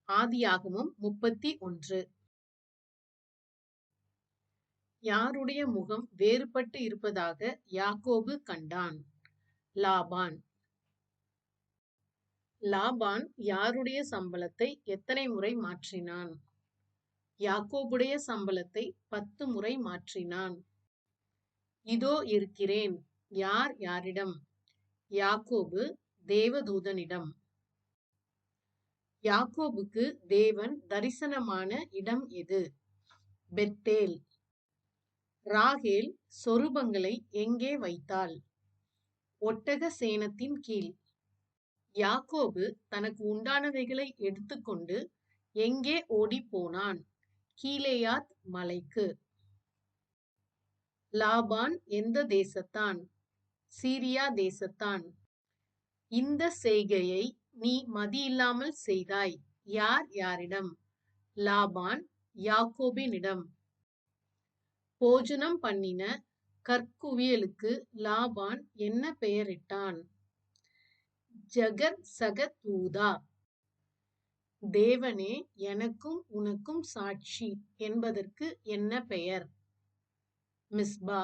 ஆதியாகமம் 31. யாருடைய முகம் வேறுபட்டு இருப்பதாக யாக்கோபு கண்டான்? லாபான். லாபான் யாருடைய சம்பளத்தை எத்தனை முறை மாற்றினான்? யாக்கோபுடைய சம்பளத்தை 10 முறை மாற்றினான். இதோ இருக்கிறேன். யார் யாரிடம்? யாக்கோபு தேவதூதனிடம். யாக்கோபுக்கு தேவன் தரிசனமான இடம் எது? பெத்தேல். ராகேல் சொரூபங்களை எங்கே வைத்தாள்? ஒட்டக சேணத்தின் கீழ். யாக்கோபு தனக்கு உண்டானவைகளை எடுத்துக்கொண்டு எங்கே ஓடிப்போனான்? கீலேயாத் மலைக்கு. லாபான் எந்த தேசத்தான்? சீரியா தேசத்தான். இந்த செய்கையை நீ மதியில்லாமல் செய்தாய். யார் யாரிடம்? லாபான் யாக்கோபினிடம். போஜனம் பண்ணின கற்குவியலுக்கு லாபான் என்ன பெயரிட்டான்? ஜகத் சகதூதா. தேவனே எனக்கும் உனக்கும் சாட்சி என்பதற்கு என்ன பெயர்? மிஸ்பா.